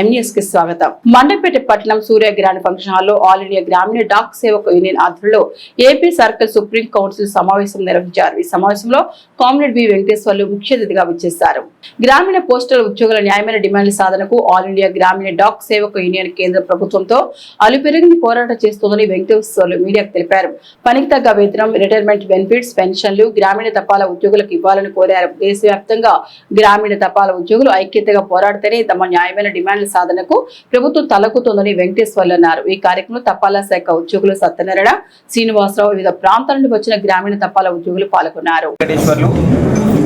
M News కి స్వాగతం. మండపేట పట్టణం సూర్యగ్రామ ఫంక్షన్ హాల్లో ఆల్ ఇండియా గ్రామీణ డాక్ సేవక యూనియన్ ఆధ్వర్యంలో ఏపీ సర్కిల్ సుప్రీం కౌన్సిల్ సమావేశం నిర్వహించారు. ఈ సమావేశంలో కామ్రేడ్ బి వెంకటేశ్వర్లు ముఖ్య అతిథిగా విచ్చేశారు. గ్రామీణ పోస్టల్ ఉద్యోగుల న్యాయమైన డిమాండ్ల సాధనకు ఆల్ ఇండియా గ్రామీణ డాక్ సేవక యూనియన్ కేంద్ర ప్రభుత్వంతో అలుపెరిగిన పోరాటం చేస్తోందని వెంకటేశ్వర్లు మీడియాకు తెలిపారు. పనికి తగ్గ వేతనం, రిటైర్మెంట్ బెనిఫిట్స్, పెన్షన్లు గ్రామీణ తపాలా ఉద్యోగులకు ఇవ్వాలని కోరారు. దేశవ్యాప్తంగా గ్రామీణ తపాలా ఉద్యోగులు ఐక్యతగా పోరాడితేనే తమ న్యాయమైన డిమాండ్ సాధనకు ప్రభుత్వం తలకుతోందని వెంకటేశ్వర్లు అన్నారు. ఈ కార్యక్రమంలో తపాలా శాఖ ఉద్యోగులు సత్యనారాయణ, శ్రీనివాసరావు, వివిధ ప్రాంతాల నుండి వచ్చిన గ్రామీణ తపాలా ఉద్యోగులు పాల్గొన్నారు.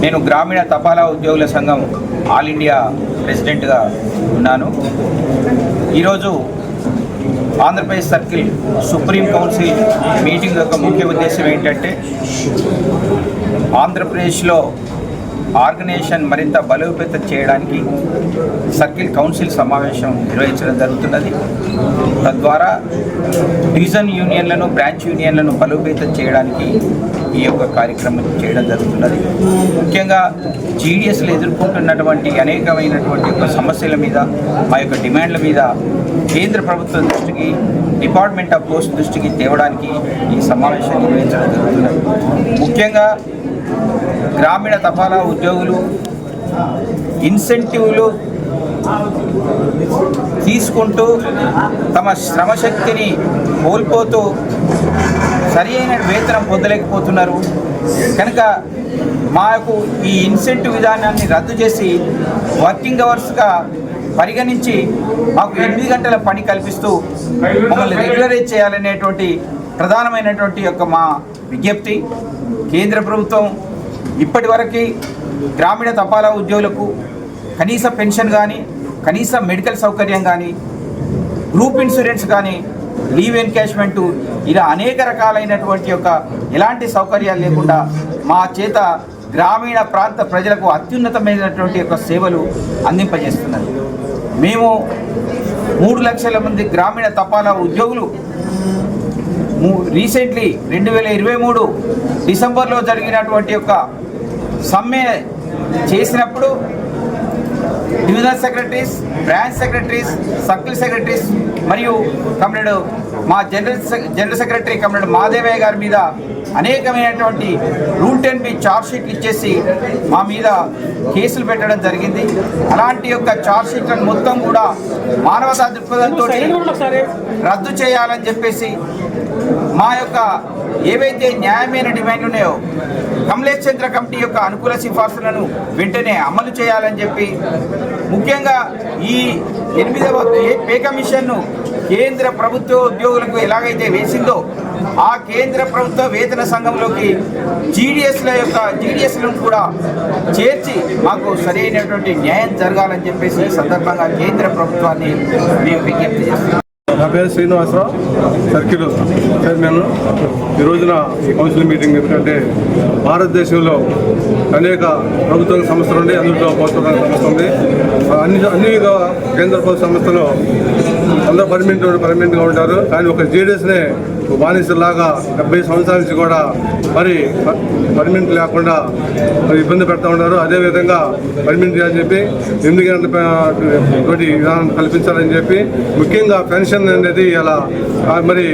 నేను గ్రామీణ తపాలా ఉద్యోగుల సంఘం ఆల్ ఇండియా ప్రెసిడెంట్గా ఉన్నాను. ఈరోజు Andhra Pradesh circle supreme council meeting యొక్క ముఖ్య ఉద్దేశం ఏంటంటే ఆంధ్రప్రదేశ్లో ఆర్గనైజేషన్ మరింత బలోపేతం చేయడానికి సర్కిల్ కౌన్సిల్ సమావేశం నిర్వహించడం జరుగుతున్నది. తద్వారా డివిజన్ యూనియన్లను, బ్రాంచ్ యూనియన్లను బలోపేతం చేయడానికి ఈ యొక్క కార్యక్రమం చేయడం జరుగుతున్నది. ముఖ్యంగా జీడిఎస్లు ఎదుర్కొంటున్నటువంటి అనేకమైనటువంటి యొక్క సమస్యల మీద, ఆ యొక్క డిమాండ్ల మీద కేంద్ర ప్రభుత్వం దృష్టికి, డిపార్ట్మెంట్ ఆఫ్ పోస్ట్ దృష్టికి తేవడానికి ఈ సమావేశం నిర్వహించడం జరుగుతున్నది. ముఖ్యంగా గ్రామీణ తపాలా ఉద్యోగులు ఇన్సెంటివ్లు తీసుకుంటూ తమ శ్రమశక్తిని కోల్పోతూ సరి అయిన వేతనం పొందలేకపోతున్నారు. కనుక మాకు ఈ ఇన్సెంటివ్ విధానాన్ని రద్దు చేసి వర్కింగ్ అవర్స్గా పరిగణించి మాకు 8 గంటల పని కల్పిస్తూ మమ్మల్ని రెగ్యులరైజ్ చేయాలనేటువంటి ప్రధానమైనటువంటి యొక్క మా విజ్ఞప్తి. కేంద్ర ప్రభుత్వం ఇప్పటి వరకు గ్రామీణ తపాలా ఉద్యోగులకు కనీస పెన్షన్ కానీ, కనీస మెడికల్ సౌకర్యం కానీ, గ్రూప్ ఇన్సూరెన్స్ కానీ, లీవ్ ఎన్కాష్మెంటు ఇలా అనేక రకాలైనటువంటి యొక్క ఎలాంటి సౌకర్యాలు లేకుండా మా చేత గ్రామీణ ప్రాంత ప్రజలకు అత్యున్నతమైనటువంటి యొక్క సేవలు అందింపజేస్తున్నారు. మేము 3 లక్షల మంది గ్రామీణ తపాలా ఉద్యోగులు రీసెంట్లీ 2023 డిసెంబర్లో జరిగినటువంటి యొక్క సమ్మె చేసినప్పుడు divisional secretaries, branch secretaries, circle secretaries మరియు కమ్రేడ్ మా జనరల్ సెక్రటరీ కమ్రేడ్ మాదేవయ్య గారి మీద అనేకమైనటువంటి రూల్ 10B ఛార్జ్షీట్లు ఇచ్చేసి మా మీద కేసులు పెట్టడం జరిగింది. అలాంటి యొక్క ఛార్జ్షీట్లను మొత్తం కూడా మానవతా దృక్పథంతో రద్దు చేయాలని చెప్పేసి మా యొక్క ఏవైతే న్యాయమైన డిమాండ్లు ఉన్నాయో కమలేష్ చంద్ర కమిటీ యొక్క అనుకూల సిఫార్సులను వెంటనే అమలు చేయాలని చెప్పి, ముఖ్యంగా ఈ 8వ పే కమిషన్ను కేంద్ర ప్రభుత్వ ఉద్యోగులకు ఎలాగైతే వేసిందో ఆ కేంద్ర ప్రభుత్వ వేతన సంఘంలోకి జీడిఎస్లను కూడా చేర్చి మాకు సరైనటువంటి న్యాయం జరగాలని చెప్పేసి ఈ సందర్భంగా కేంద్ర ప్రభుత్వాన్ని మేము విజ్ఞప్తి చేస్తున్నాం. నా పేరు శ్రీనివాసరావు, సర్కిల్ చైర్మన్. ఈ రోజున ఈ కౌన్సిల్ మీటింగ్ ఎందుకంటే భారతదేశంలో అనేక ప్రభుత్వ సంస్థలు ఉన్నాయి, అందులో పోస్టల్ సంస్థ ఉంది. అన్ని కేంద్ర ప్రభుత్వ సంస్థలు అందరూ పర్మనెంట్గా ఉంటారు. కానీ ఒక జీడిఎస్నే బానిసలాగా 70 సంవత్సరాల నుంచి కూడా మరి పర్మనెంట్ లేకుండా ఇబ్బంది పెడతా ఉన్నారు. అదేవిధంగా పర్మనెంట్ చేయాలని చెప్పి 8 గంటల తోటి విధానం కల్పించాలని చెప్పి, ముఖ్యంగా పెన్షన్ అనేది అలా మరి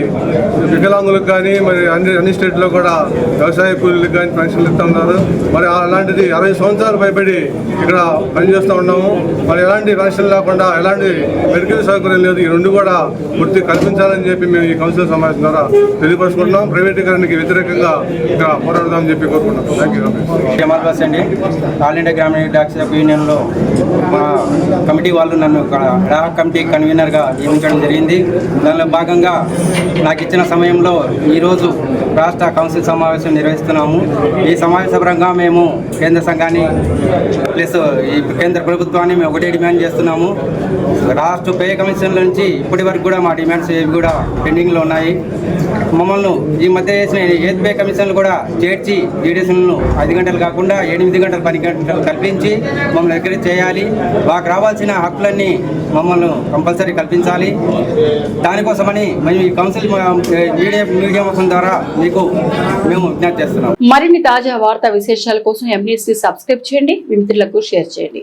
వికలాంగులకు కానీ మరి అన్ని స్టేట్లో కూడా వ్యవసాయ కూలీలకు కానీ పెన్షన్లు ఇస్తూ ఉన్నారు. మరి అలాంటిది 60 సంవత్సరాలు పైబడి ఇక్కడ పనిచేస్తూ ఉన్నాము. మరి ఎలాంటి పెన్షన్ లేకుండా ఎలాంటి మెడికల్ సౌకర్యం లేదు. ఈ రెండు కూడా పూర్తి కల్పించాలని చెప్పి మేము ఈ కౌన్సిల్ సమావేశం ద్వారా తెలియపరుచుకుంటున్నాం. ప్రైవేటీకరణకి వ్యతిరేకంగా ఇక్కడ పోరాడదామని చెప్పి కోరుకుంటున్నాం. Thank you. జమాల్ బాస్ అండి, ఆల్ ఇండియా గ్రామీణ డాక్ సేవక యూనియన్లో మా కమిటీ వాళ్ళు నన్ను డాక్ కమిటీ కన్వీనర్గా నియమించడం జరిగింది. దానిలో భాగంగా నాకు ఇచ్చిన సమయంలో ఈరోజు రాష్ట్ర కౌన్సిల్ సమావేశం నిర్వహిస్తున్నాము. ఈ సమావేశ పరంగా మేము కేంద్ర సంఘాన్ని ప్లస్ ఈ కేంద్ర ప్రభుత్వాన్ని మేము ఒకటే డిమాండ్ చేస్తున్నాము. రాష్ట్ర పే కమిషన్ల నుంచి ఇప్పటి వరకు కూడా మా డిమాండ్స్ ఏవి కూడా పెండింగ్లో ఉన్నాయి. మమ్మల్ని ఈ మధ్య చేసిన 8th పే కమిషన్లు కూడా చేర్చి జీడిఎస్లను 5 గంటలు కాకుండా 8 గంటల పని గంటలు కల్పించి మమ్మల్ని దగ్గర చేయాలి. మాకు రావాల్సిన హక్కులన్నీ మమ్మల్ని కంపల్సరీ కల్పించాలి. దానికోసమని మేము ఈ కౌన్సిల్ మీడియా ద్వారా మీకు మేము విజ్ఞప్తి చేస్తున్నాం. మరిన్ని తాజా వార్తా విశేషాల కోసం ఎంన్యూస్ సబ్స్క్రైబ్ చేయండి, మీ మిత్రులకు షేర్ చేయండి.